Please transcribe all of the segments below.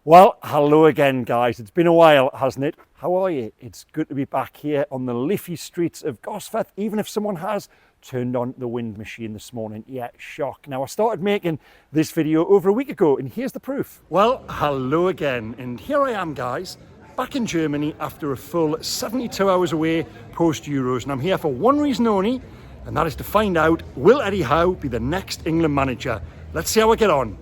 Well, hello again, guys. It's been a while, hasn't it? How are you? It's good to be back here on the leafy streets of Gosforth, even if someone has turned on the wind machine this morning. Yeah, shock. Now, I started making this video over a week ago, and here's the proof. Well, hello again, and here I am, guys, back in Germany after a full 72 hours away post-Euros, and I'm here for one reason only, and that is to find out, will Eddie Howe be the next England manager? Let's see how I get on.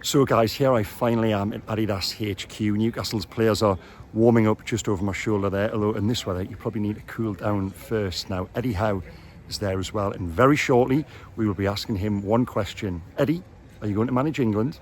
So guys, here I finally am at Adidas HQ. Newcastle's players are warming up just over my shoulder there. Although in this weather, you probably need to cool down first. Now, Eddie Howe is there as well. And very shortly, we will be asking him one question. Eddie, are you going to manage England?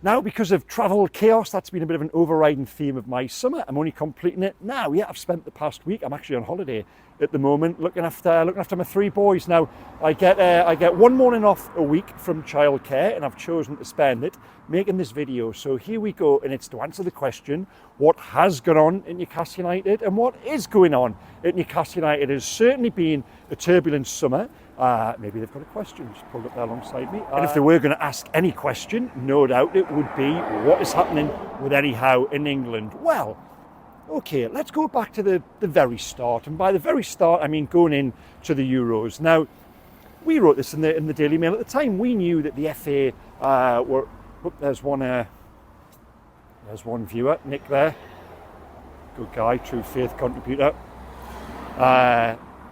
Now, because of travel chaos, that's been a bit of an overriding theme of my summer. I'm only completing it now. Yeah, I've spent the past week. I'm actually on holiday at the moment, looking after my three boys. Now, I get one morning off a week from childcare, and I've chosen to spend it making this video. So here we go, and it's to answer the question: what has gone on at Newcastle United, and what is going on at Newcastle United? It has certainly been a turbulent summer. Maybe they've got a question just pulled up there alongside me. And if they were going to ask any question, no doubt it would be, what is happening with Eddie Howe in England? Well, okay, let's go back to the very start. And by the very start, I mean going into the Euros. Now, we wrote this in the Daily Mail at the time. We knew that the FA were... Oh, there's one viewer, Nick there. Good guy, true faith contributor.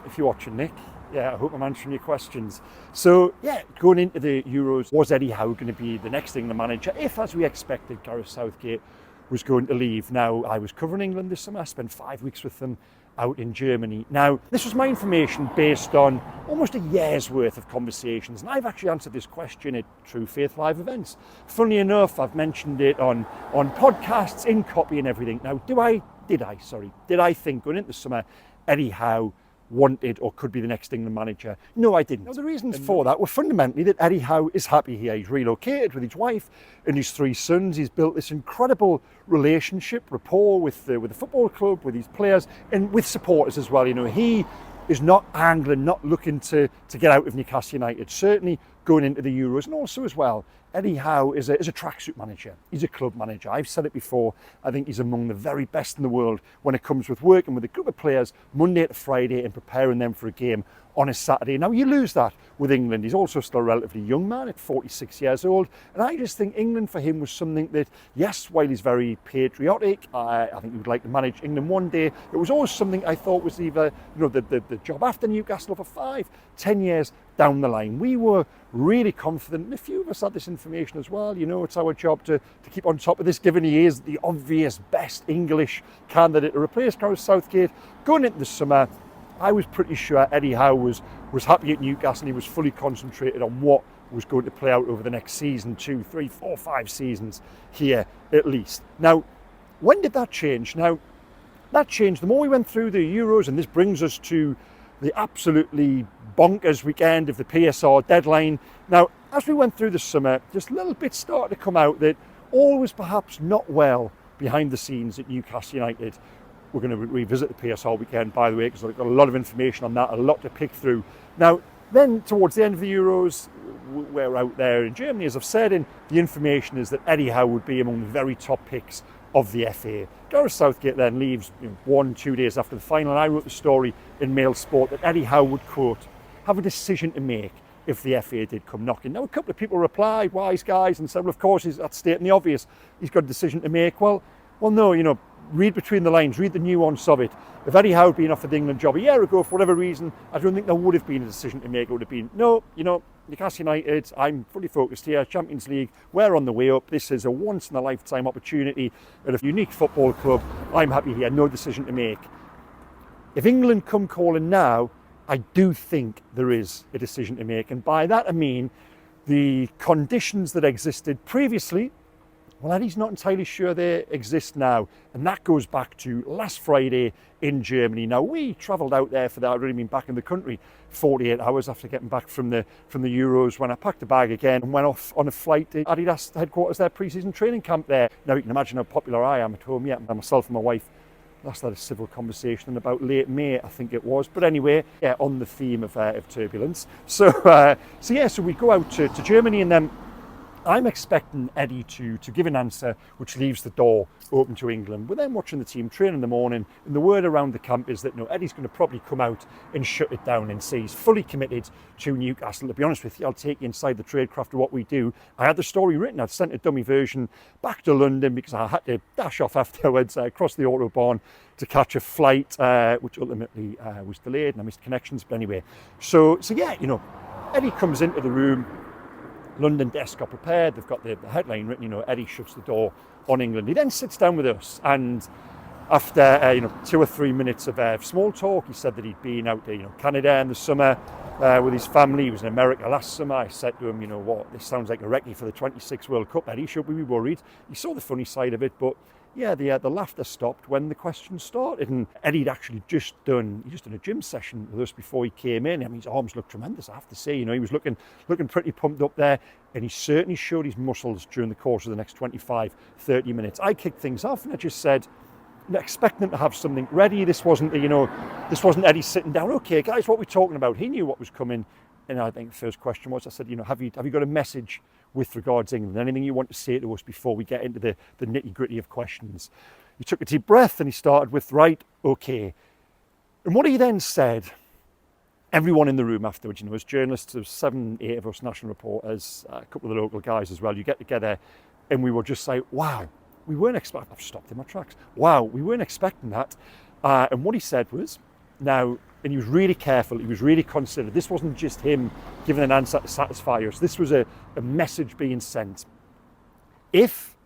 If you're watching, Nick, yeah, I hope I'm answering your questions. So, yeah, going into the Euros, was Eddie Howe going to be the next England manager if, as we expected, Gareth Southgate was going to leave? Now, I was covering England this summer. I spent 5 weeks with them out in Germany. Now, this was my information based on almost a year's worth of conversations, and I've actually answered this question at True Faith Live events. Funnily enough, I've mentioned it on podcasts, in copy and everything. Now, did I think going into the summer Eddie Howe wanted or could be the next England manager? No, I didn't. Now, the reasons for that were fundamentally that Eddie Howe is happy here. He's relocated with his wife and his three sons. He's built this incredible relationship, rapport with the football club, with his players, and with supporters as well. You know, he is not angling, not looking to get out of Newcastle United, certainly going into the Euros. And also as well, Eddie Howe is a tracksuit manager. He's a club manager. I've said it before. I think he's among the very best in the world when it comes with working with a group of players Monday to Friday and preparing them for a game on a Saturday. Now, you lose that with England. He's also still a relatively young man at 46 years old. And I just think England for him was something that, yes, while he's very patriotic, I think he would like to manage England one day. It was always something I thought was either, the job after Newcastle for 5-10 years down the line. We were really confident, and a few of us had this information as well. You know, it's our job to keep on top of this, given he is the obvious best English candidate to replace Gareth Southgate. Going into the summer, I was pretty sure Eddie Howe was happy at Newcastle, and he was fully concentrated on what was going to play out over the next season, 2, 3, 4, 5 seasons here at least. Now, when did that change? Now, that changed the more we went through the Euros, and this brings us to the absolutely bonkers weekend of the PSR deadline. Now, as we went through the summer, just little bits started to come out that all was perhaps not well behind the scenes at Newcastle United. We're going to revisit the PSR weekend, by the way, because I've got a lot of information on that, a lot to pick through. Now, then towards the end of the Euros, we're out there in Germany, as I've said, and the information is that Eddie Howe would be among the very top picks of the FA. Gareth Southgate then leaves 1-2 days after the final, and I wrote the story in Mail Sport that Eddie Howe would, quote, have a decision to make if the FA did come knocking. Now, a couple of people replied, wise guys, and said, well, of course, that's stating the obvious. He's got a decision to make. Well, no, read between the lines, read the nuance of it. If Eddie Howe had been offered the England job a year ago, for whatever reason, I don't think there would have been a decision to make. It would have been, no, Newcastle United, I'm fully focused here, Champions League, we're on the way up. This is a once-in-a-lifetime opportunity at a unique football club. I'm happy here, no decision to make. If England come calling now, I do think there is a decision to make. And by that I mean the conditions that existed previously, well, Eddie's not entirely sure they exist now. And that goes back to last Friday in Germany. Now, we travelled out there for that. I'd really been back in the country 48 hours after getting back from the Euros, when I packed a bag again and went off on a flight to Adidas headquarters, their pre-season training camp there. Now, you can imagine how popular I am at home. Yeah, myself and my wife last had a civil conversation in about late May, I think it was. But anyway, yeah, on the theme of turbulence. So we go out to Germany, and then I'm expecting Eddie to give an answer which leaves the door open to England. We're then watching the team train in the morning, and the word around the camp is that Eddie's going to probably come out and shut it down and say he's fully committed to Newcastle. To be honest with you, I'll take you inside the tradecraft of what we do. I had the story written. I'd sent a dummy version back to London because I had to dash off afterwards across the Autobahn to catch a flight, which ultimately was delayed and I missed connections. But anyway, so yeah, Eddie comes into the room. London desk got prepared. They've got the headline written, Eddie shuts the door on England. He then sits down with us, and after 2 or 3 minutes of small talk, he said that he'd been out to Canada in the summer with his family. He was in America last summer. I said to him, what, this sounds like a recce for the 26 World Cup, Eddie. Should we be worried? He saw the funny side of it, but yeah, the laughter stopped when the questions started. And Eddie'd actually just done a gym session with us before he came in. I mean, his arms looked tremendous, I have to say. He was looking pretty pumped up there, and he certainly showed his muscles during the course of the next 25, 30 minutes. I kicked things off and I just said, expecting to have something ready. This wasn't Eddie sitting down. Okay, guys, what are we talking about? He knew what was coming. And I think the first question was, I said, have you got a message with regards to England? Anything you want to say to us before we get into the nitty-gritty of questions? He took a deep breath and he started with, right, okay. And what he then said, everyone in the room afterwards, as journalists, there was 7, 8 of us, national reporters, a couple of the local guys as well, you get together and we were just like, wow, we weren't expecting, I've stopped in my tracks. Wow, we weren't expecting that. And what he said was, now, and he was really careful, he was really considered. This wasn't just him giving an answer to satisfy us. This was a message being sent. If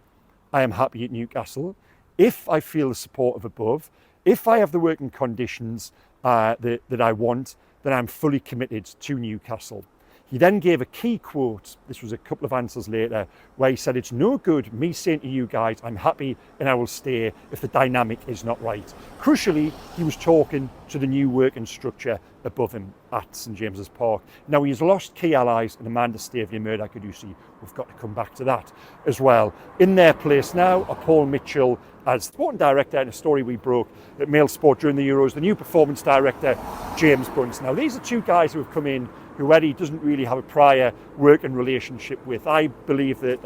I am happy at Newcastle, if I feel the support of above, if I have the working conditions that I want, then I'm fully committed to Newcastle. He then gave a key quote, this was a couple of answers later, where he said, it's no good me saying to you guys, I'm happy and I will stay if the dynamic is not right. Crucially, he was talking to the new working structure above him at St James's Park. Now, he's lost key allies in Amanda Staveley and Murdoch Caducci. We've got to come back to that as well. In their place now are Paul Mitchell as sporting director in a story we broke at Mail Sport during the Euros, the new performance director, James Bunce. Now, these are two guys who have come in who Eddie doesn't really have a prior working relationship with. I believe that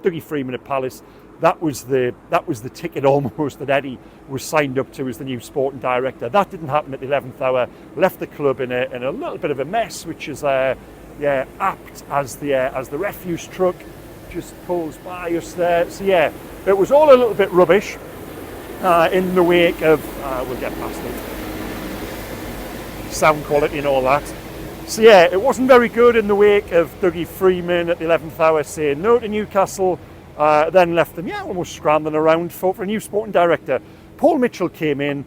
Dougie Freeman at Palace, that was the ticket almost that Eddie was signed up to as the new sporting director. That didn't happen at the 11th hour. Left the club in a little bit of a mess, which is apt as the refuse truck just pulls by us there. So yeah, it was all a little bit rubbish in the wake of we'll get past it. Sound quality and all that. So yeah, it wasn't very good in the wake of Dougie Freeman at the 11th hour saying no to Newcastle, then left them, almost scrambling around for a new sporting director. Paul Mitchell came in,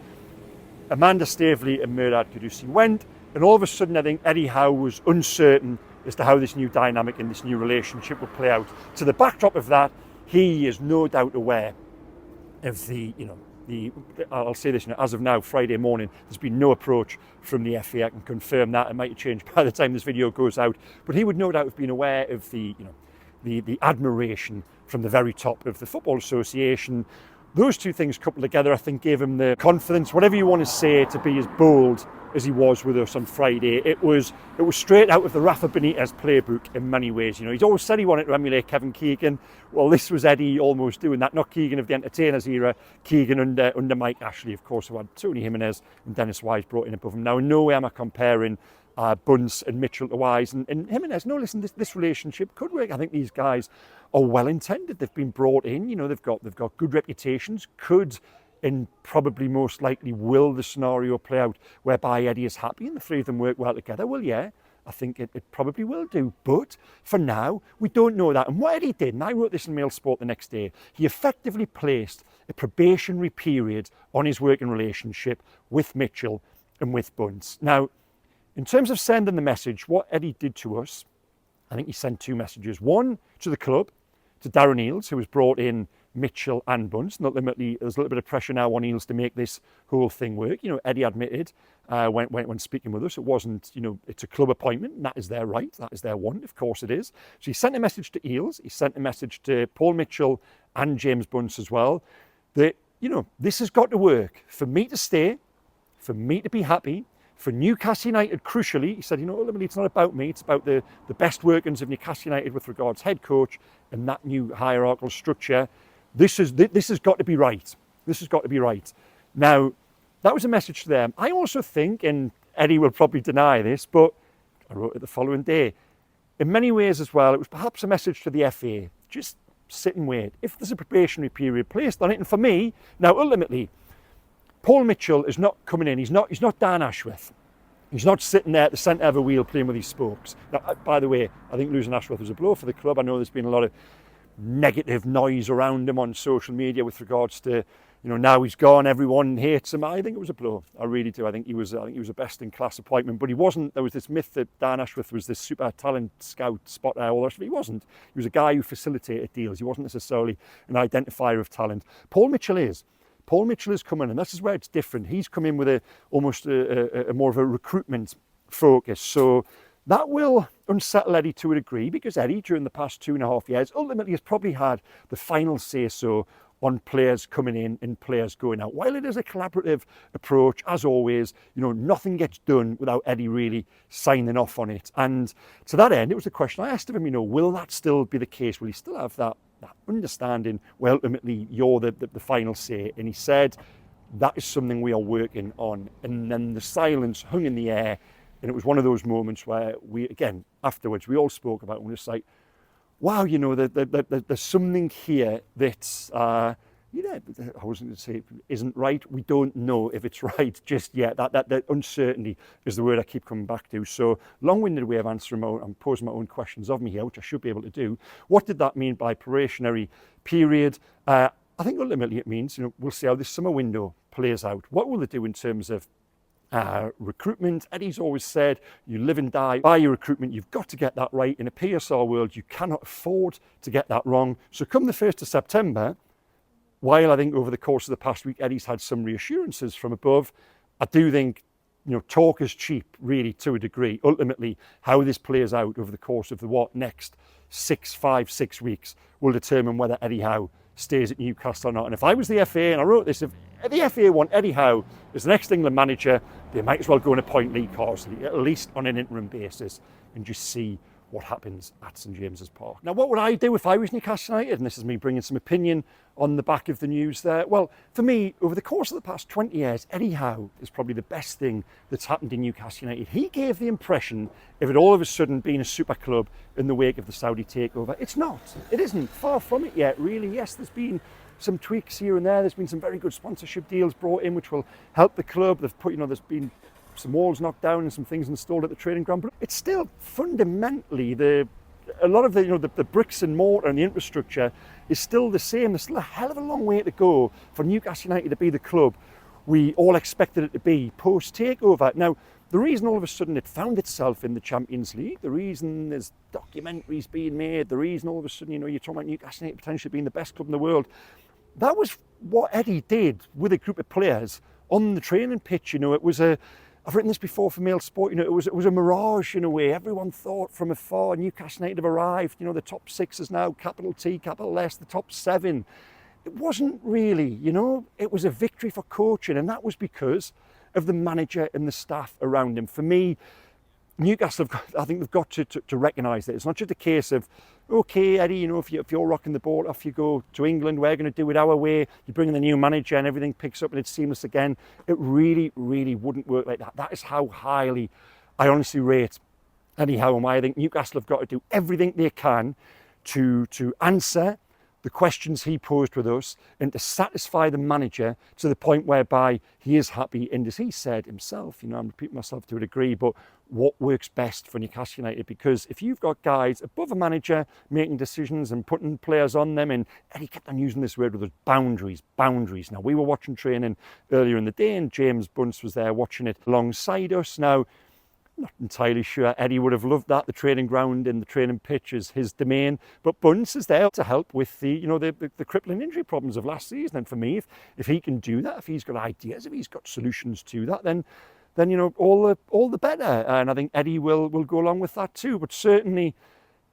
Amanda Staveley and Murdoch Caducci went, and all of a sudden I think Eddie Howe was uncertain as to how this new dynamic and this new relationship would play out. To the backdrop of that, he is no doubt aware of I'll say this, as of now, Friday morning, there's been no approach from the FA. I can confirm that. It might have changed by the time this video goes out. But he would no doubt have been aware of the admiration from the very top of the Football Association. Those two things coupled together, I think, gave him the confidence, whatever you want to say, to be as bold as he was with us on Friday. It was straight out of the Rafa Benitez playbook in many ways. He's always said he wanted to emulate Kevin Keegan. Well, this was Eddie almost doing that. Not Keegan of the Entertainers era, Keegan under Mike Ashley, of course, who had Tony Jimenez and Dennis Wise brought in above him. Now, in no way am I comparing Bunce and Mitchell to Wise and Jimenez. No, listen, this relationship could work. I think these guys are well intended. They've been brought in. They've got good reputations. Could and probably most likely will the scenario play out whereby Eddie is happy and the three of them work well together? Well, yeah, I think it probably will do. But for now, we don't know that. And what Eddie did, and I wrote this in Mail Sport the next day, he effectively placed a probationary period on his working relationship with Mitchell and with Bunce. Now, in terms of sending the message, what Eddie did to us, I think he sent two messages. One to the club, to Darren Eales, who was brought in Mitchell and Bunce. And ultimately, there's a little bit of pressure now on Eales to make this whole thing work. Eddie admitted when speaking with us, it wasn't, it's a club appointment, and that is their right, that is their want, of course it is. So he sent a message to Eales, he sent a message to Paul Mitchell and James Bunce as well, that, this has got to work for me to stay, for me to be happy, For Newcastle United, crucially, he said, ultimately it's not about me, it's about the best workings of Newcastle United with regards head coach and that new hierarchical structure. This has got to be right. This has got to be right. Now, that was a message to them. I also think, and Eddie will probably deny this, but I wrote it the following day. In many ways as well, it was perhaps a message to the FA. Just sit and wait. If there's a probationary period placed on it, and for me, now ultimately, Paul Mitchell is not coming in. He's not Dan Ashworth. He's not sitting there at the centre of a wheel playing with his spokes. Now, by the way, I think losing Ashworth was a blow for the club. I know there's been a lot of negative noise around him on social media with regards to, now he's gone, everyone hates him. I think it was a blow. I really do. I think he was a best in class appointment, but he wasn't. There was this myth that Dan Ashworth was this super talent scout spotter, all that stuff. He wasn't. He was a guy who facilitated deals. He wasn't necessarily an identifier of talent. Paul Mitchell is. Paul Mitchell is coming, and this is where it's different. He's come in with almost a more of a recruitment focus. So that will unsettle Eddie to a degree, because Eddie, during the past 2.5 years, ultimately has probably had the final say-so on players coming in and players going out. While it is a collaborative approach, as always, nothing gets done without Eddie really signing off on it. And to that end, it was a question I asked of him, will that still be the case? Will he still have that understanding, well, ultimately, you're the final say? And he said, that is something we are working on. And then the silence hung in the air. And it was one of those moments where we, again, afterwards, we all spoke about it. And we're just like, wow, there's something here that's, I wasn't going to say it isn't right. We don't know if it's right just yet. That uncertainty is the word I keep coming back to. So long-winded way of answering I'm posing my own questions of me here, which I should be able to do. What did that mean by probationary period? I think ultimately it means, we'll see how this summer window plays out. What will they do in terms of recruitment? Eddie's always said, you live and die by your recruitment. You've got to get that right. In a PSR world, you cannot afford to get that wrong. So come the 1st of September, while I think over the course of the past week, Eddie's had some reassurances from above, I do think, talk is cheap, really, to a degree. Ultimately, how this plays out over the course of the next 6 weeks will determine whether Eddie Howe stays at Newcastle or not. And if I was the FA, and I wrote this, if the FA want Eddie Howe as the next England manager, they might as well go and appoint Lee Carsley, at least on an interim basis, and just see what happens at St James's Park. Now, what would I do if I was Newcastle United? And this is me bringing some opinion on the back of the news there. Well, for me, over the course of the past 20 years, Eddie Howe is probably the best thing that's happened in Newcastle United. He gave the impression of it all of a sudden being a super club in the wake of the Saudi takeover. It's not. It isn't. Far from it yet, really. Yes, there's been some tweaks here and there. There's been some very good sponsorship deals brought in, which will help the club. They've put, there's been some walls knocked down and some things installed at the training ground, but it's still fundamentally a lot of the bricks and mortar and the infrastructure is still the same. There's still a hell of a long way to go for Newcastle United to be the club we all expected it to be post takeover. Now, the reason all of a sudden it found itself in the Champions League, the reason there's documentaries being made, the reason all of a sudden you're talking about Newcastle United potentially being the best club in the world, that was what Eddie did with a group of players on the training pitch. It was I've written this before for Mail Sport, it was a mirage in a way. Everyone thought from afar Newcastle United have arrived, the top 6 is now capital T, capital S, the top 7. It wasn't really, it was a victory for coaching, and that was because of the manager and the staff around him. For me, Newcastle, I think they've got to recognise that. It's not just a case of, okay, Eddie, if you're rocking the ball, off you go to England, we're going to do it our way. You bring in the new manager and everything picks up and it's seamless again. It really, really wouldn't work like that. That is how highly I honestly rate Eddie Howe, and why I think Newcastle have got to do everything they can to answer the questions he posed with us and to satisfy the manager to the point whereby he is happy. And as he said himself, I'm repeating myself to a degree, but what works best for Newcastle United? Because if you've got guys above a manager making decisions and putting players on them, and Eddie kept on using this word with us, boundaries. Now, we were watching training earlier in the day and James Bunce was there watching it alongside us. Now, I'm not entirely sure Eddie would have loved that. The training ground and the training pitch is his domain, but Bunce is there to help with the crippling injury problems of last season. And for me, if he can do that, if he's got ideas, if he's got solutions to that, then all the better. And I think Eddie will go along with that too. But certainly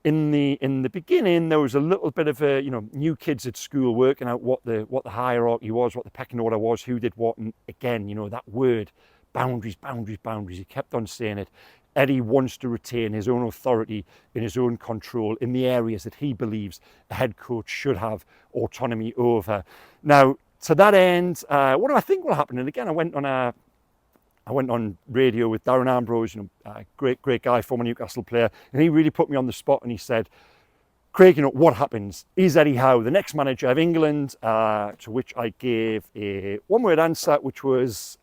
in the beginning, there was a little bit of a new kids at school working out what the hierarchy was, what the pecking order was, who did what, and again, that word boundaries, boundaries, boundaries. He kept on saying it. Eddie wants to retain his own authority and his own control in the areas that he believes a head coach should have autonomy over. Now, to that end, what do I think will happen? And again, I went on radio with Darren Ambrose, great guy, former Newcastle player, and he really put me on the spot and he said, Craig, what happens? Is Eddie Howe the next manager of England? To which I gave a one-word answer, which was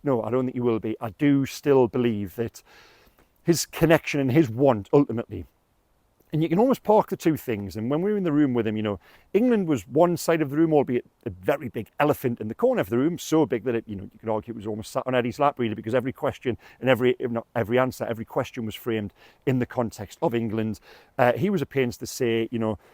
no, I don't think he will be. I do still believe that his connection and his want ultimately, and you can almost park the two things. And when we were in the room with him, England was one side of the room, albeit a very big elephant in the corner of the room, so big that you could argue it was almost sat on Eddie's lap, really, because every question and every answer, every question was framed in the context of England. He was at pains to say,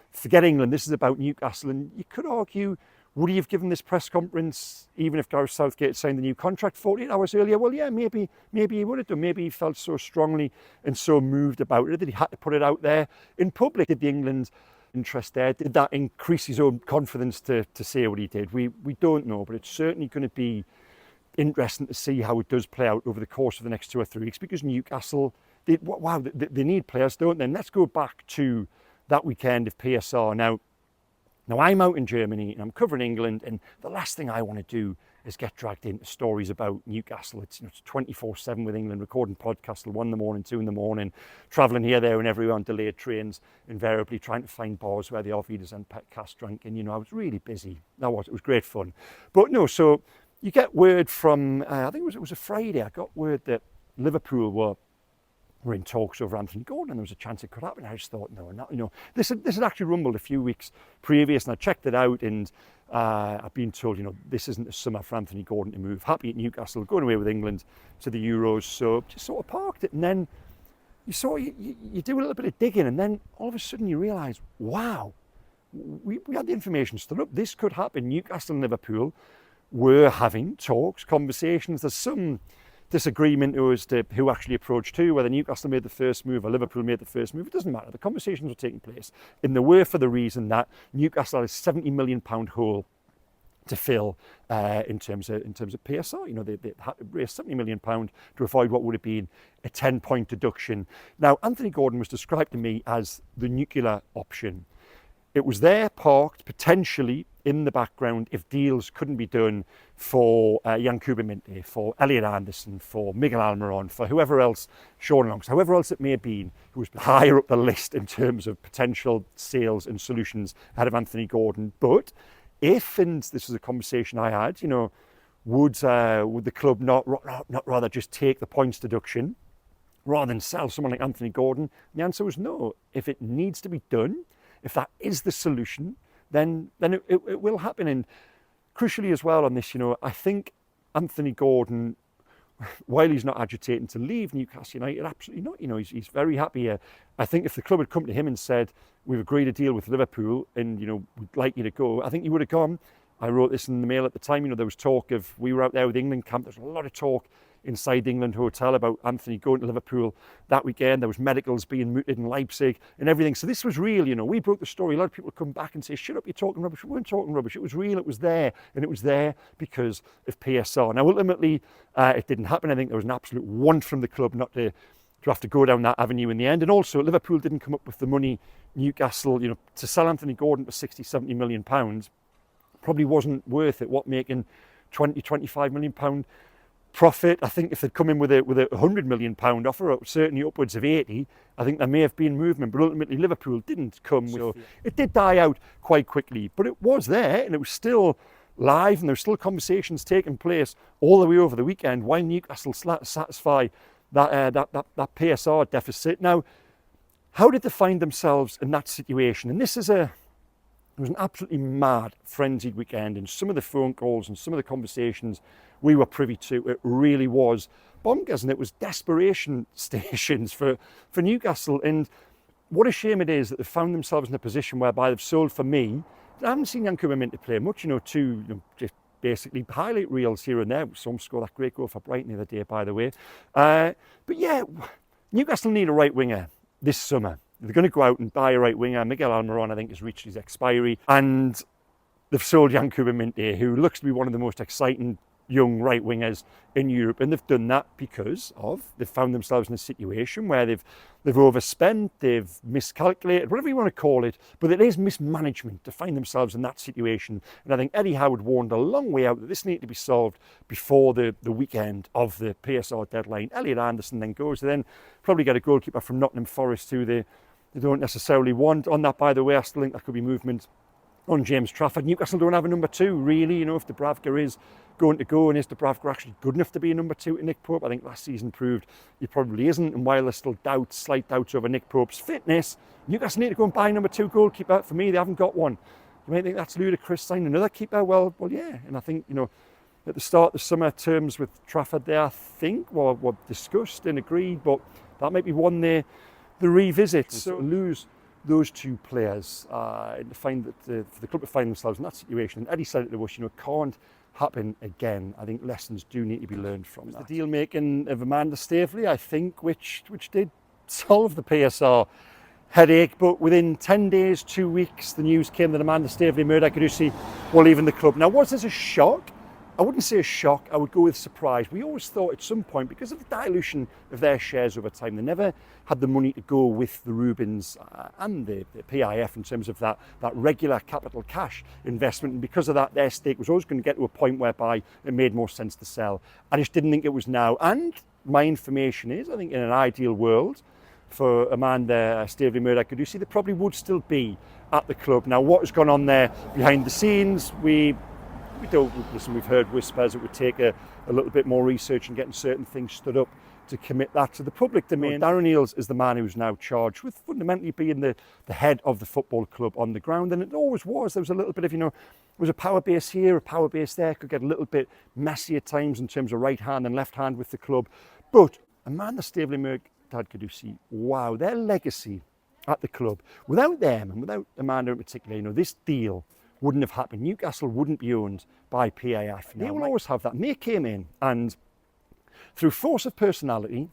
forget England, this is about Newcastle. And you could argue, would he have given this press conference even if Gareth Southgate had signed the new contract 48 hours earlier? Well, yeah, maybe he would have done. Maybe he felt so strongly and so moved about it that he had to put it out there in public. Did the England interest there? Did that increase his own confidence to say what he did? We don't know, but it's certainly going to be interesting to see how it does play out over the course of the next 2 or 3 weeks, because Newcastle, they need players, don't they? And let's go back to that weekend of PSR. Now, I'm out in Germany and I'm covering England, and the last thing I want to do is get dragged into stories about Newcastle. It's 24/7 with England, recording podcasts till 1 in the morning, 2 in the morning, travelling here, there and everywhere on delayed trains, invariably trying to find bars where the Arvidas and Petcast drank. And, I was really busy. It was great fun. But no, so you get word from, I think it was a Friday, I got word that Liverpool were in talks over Anthony Gordon, and there was a chance it could happen. I just thought, this had actually rumbled a few weeks previous, and I checked it out, and I've been told, this isn't the summer for Anthony Gordon to move. Happy at Newcastle, going away with England to the Euros, so just sort of parked it. And then you do a little bit of digging, and then all of a sudden you realise, wow, we had the information stood up. This could happen. Newcastle and Liverpool were having talks, conversations. There's some disagreement as to who actually approached who, whether Newcastle made the first move or Liverpool made the first move. It doesn't matter. The conversations were taking place, and they were for the reason that Newcastle had a £70 million hole to fill in terms of PSR. They had to raise £70 million to avoid what would have been a 10-point deduction. Now, Anthony Gordon was described to me as the nuclear option. It was there, parked, potentially in the background if deals couldn't be done for Yankuba Minte, for Elliot Anderson, for Miguel Almiron, for whoever else, Sean Longs, however else it may have been, who was higher up the list in terms of potential sales and solutions ahead of Anthony Gordon. But if, and this is a conversation I had, would the club not rather just take the points deduction rather than sell someone like Anthony Gordon? The answer was no. If it needs to be done, if that is the solution, then it will happen. And crucially as well on this, I think Anthony Gordon, while he's not agitating to leave Newcastle United, absolutely not. He's very happy here. I think if the club had come to him and said, we've agreed a deal with Liverpool and, we'd like you to go, I think he would have gone. I wrote this in the Mail at the time, there was talk of, we were out there with England camp, there's a lot of talk inside the England hotel about Anthony going to Liverpool that weekend. There was medicals being mooted in Leipzig and everything. So this was real, we broke the story. A lot of people come back and say, shut up, you're talking rubbish. We weren't talking rubbish. It was real, it was there. And it was there because of PSR. Now, ultimately, it didn't happen. I think there was an absolute want from the club not to have to go down that avenue in the end. And also, Liverpool didn't come up with the money. Newcastle, to sell Anthony Gordon for 60, 70 million pounds probably wasn't worth it. What, making 20, 25 million pound profit? I think if they'd come in with a £100 million offer, or certainly upwards of 80, I think there may have been movement, but ultimately Liverpool didn't come. So it did die out quite quickly, but it was there and it was still live, and there were still conversations taking place all the way over the weekend while Newcastle satisfy that PSR deficit. Now, how did they find themselves in that situation? And this is it was an absolutely mad, frenzied weekend, and some of the phone calls and some of the conversations we were privy to, it really was bonkers, and it was desperation stations for Newcastle. And what a shame it is that they've found themselves in a position whereby they've sold, for me, I haven't seen Yankuba Minte play much, just basically highlight reels here and there. Some score that great goal for Brighton the other day, by the way. But yeah, Newcastle need a right winger this summer. They're going to go out and buy a right winger. Miguel Almiron, I think, has reached his expiry. And they've sold Yankuba Minte, who looks to be one of the most exciting young right wingers in Europe, and they've done that because they've found themselves in a situation where they've overspent, they've miscalculated, whatever you want to call it, but it is mismanagement to find themselves in that situation. And I think Eddie Howe warned a long way out that this needed to be solved before the weekend of the PSR deadline. Elliot Anderson then goes, they then probably get a goalkeeper from Nottingham Forest who they don't necessarily want. On that, by the way, I still think there could be movement on James Trafford. Newcastle don't have a number 2, really. If Dubravka is going to go, and is Dubravka actually good enough to be a number 2 to Nick Pope? I think last season proved he probably isn't. And while there's still slight doubts over Nick Pope's fitness, Newcastle need to go and buy a number 2 goalkeeper. For me, they haven't got one. You might think that's ludicrous, signing another keeper. Well, yeah. And I think, at the start of the summer, terms with Trafford there, I think, were discussed and agreed, but that might be one they revisit. So lose those 2 players to find that for the club to find themselves in that situation. And Eddie said it to us, can't happen again. I think lessons do need to be learned from that. The deal making of Amanda Staveley, I think, which did solve the PSR headache, but within 10 days, 2 weeks, the news came that Amanda Staveley, Murdoch Caducci were leaving the club. Now, was this a shock? I wouldn't say a shock, I would go with surprise. We always thought at some point, because of the dilution of their shares over time, they never had the money to go with the Rubens and the PIF in terms of that regular capital cash investment. And because of that, their stake was always going to get to a point whereby it made more sense to sell. I just didn't think it was now. And my information is, I think in an ideal world, for Amanda Staveley, Murdoch Caducci, they probably would still be at the club. Now, what has gone on there behind the scenes, we've heard whispers it would take a little bit more research and getting certain things stood up to commit that to the public domain. Darren Eales is the man who's now charged with fundamentally being the head of the football club on the ground, and it always was. There was a little bit of, there was a power base here, a power base there, could get a little bit messy at times in terms of right hand and left hand with the club. But Amanda Staveley, Murdoch Caducci, wow, their legacy at the club, without them and without Amanda in particular, this deal wouldn't have happened. Newcastle wouldn't be owned by PIF. They will always have that. And they came in and through force of personality,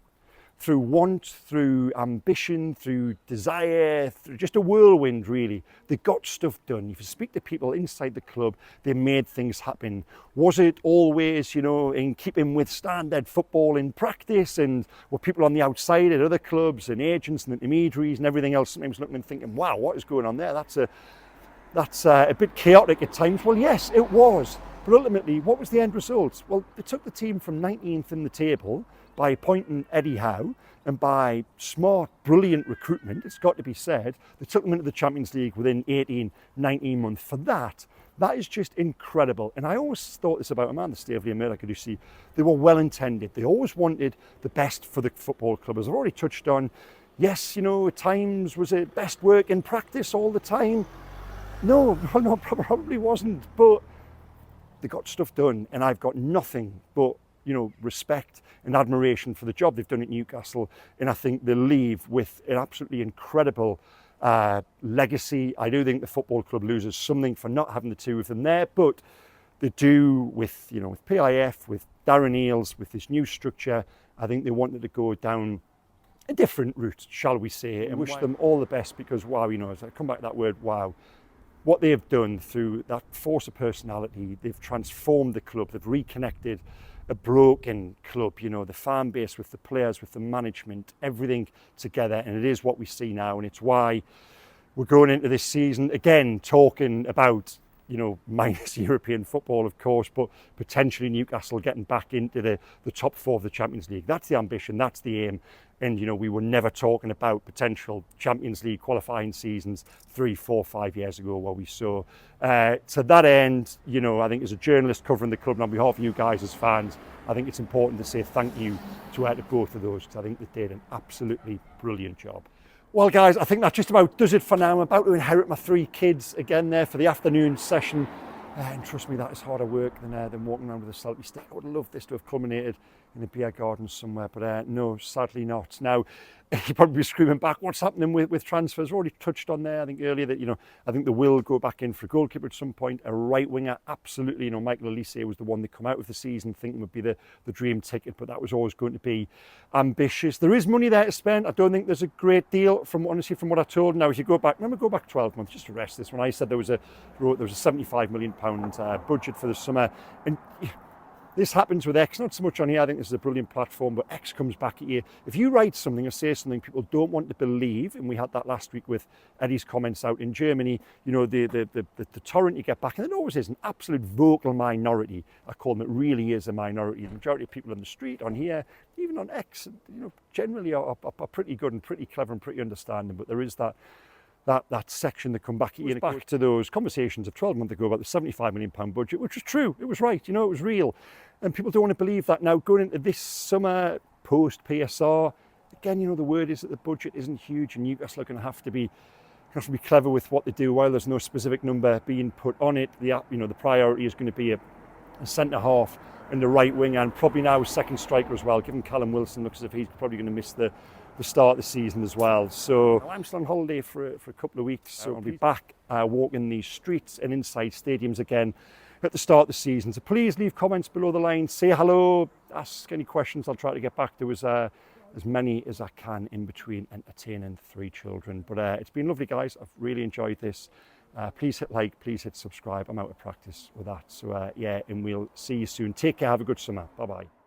through want, through ambition, through desire, through just a whirlwind really, they got stuff done. If you speak to people inside the club, they made things happen. Was it always, in keeping with standard football in practice, and were people on the outside at other clubs and agents and intermediaries and everything else sometimes looking and thinking, wow, what is going on there? That's a bit chaotic at times. Well, yes, it was. But ultimately, what was the end result? Well, they took the team from 19th in the table by appointing Eddie Howe, and by smart, brilliant recruitment, it's got to be said, they took them into the Champions League within 18, 19 months. For that is just incredible. And I always thought this about Amanda Staveley and Murdoch Caduci. They were well intended. They always wanted the best for the football club. As I've already touched on, yes, at times, was it best work in practice all the time? No, probably wasn't, but they got stuff done, and I've got nothing but, respect and admiration for the job they've done at Newcastle, and I think they leave with an absolutely incredible legacy. I do think the football club loses something for not having the 2 of them there, but they do with, with PIF, with Darren Eales, with this new structure. I think they wanted to go down a different route, shall we say, and wish them all the best, because wow, as I come back to that word, wow. What they have done through that force of personality, they've transformed the club, they've reconnected a broken club, the fan base with the players, with the management, everything together, and it is what we see now, and it's why we're going into this season, again, talking about, minus European football, of course, but potentially Newcastle getting back into the top 4 of the Champions League. That's the ambition, that's the aim. And, we were never talking about potential Champions League qualifying seasons 3, 4, 5 years ago where we saw. To that end, I think as a journalist covering the club and on behalf of you guys as fans, I think it's important to say thank you to both of those, because I think they did an absolutely brilliant job. Well, guys, I think that just about does it for now. I'm about to inherit my 3 kids again there for the afternoon session. And trust me, that is harder work than walking around with a selfie stick. I would have loved this to have culminated in a beer garden somewhere, but no, sadly not. Now, you'll probably be screaming back, what's happening with transfers? We've already touched on there, I think earlier, that, I think they will go back in for a goalkeeper at some point, a right winger, absolutely. Michael Elise was the one that come out of the season thinking would be the dream ticket, but that was always going to be ambitious. There is money there to spend. I don't think there's a great deal from what I told. Now, if you go back 12 months, just to rest this, when I said there was a £75 million budget for the summer, and This happens with X, not so much on here. I think this is a brilliant platform, but X comes back at you. If you write something or say something people don't want to believe, and we had that last week with Eddie's comments out in Germany, you know, the torrent you get back, and it always is an absolute vocal minority. I call them, it really is a minority. The majority of people on the street, on here, even on X, you know, generally are pretty good and pretty clever and pretty understanding, but there is that section that come back at you. Back to those conversations of 12 months ago about the £75 million budget, which was true. It was right, you know, it was real. And people don't want to believe that now going into this summer post PSR. Again, you know, the word is that the budget isn't huge, and Newcastle are going to have to be clever with what they do. While there's no specific number being put on it, the priority is going to be a centre half and the right wing, and probably now a second striker as well. Given Callum Wilson looks as if he's probably going to miss the start of the season as well. So I'm still on holiday for a couple of weeks, so I'll be back walking these streets and inside stadiums again at the start of the season. So please leave comments below the line, say hello, ask any questions. I'll try to get back to as many as I can in between entertaining 3 children. But it's been lovely, guys. I've really enjoyed this. Please hit like, please hit subscribe. I'm out of practice with that. So yeah, and we'll see you soon. Take care, have a good summer. Bye-bye.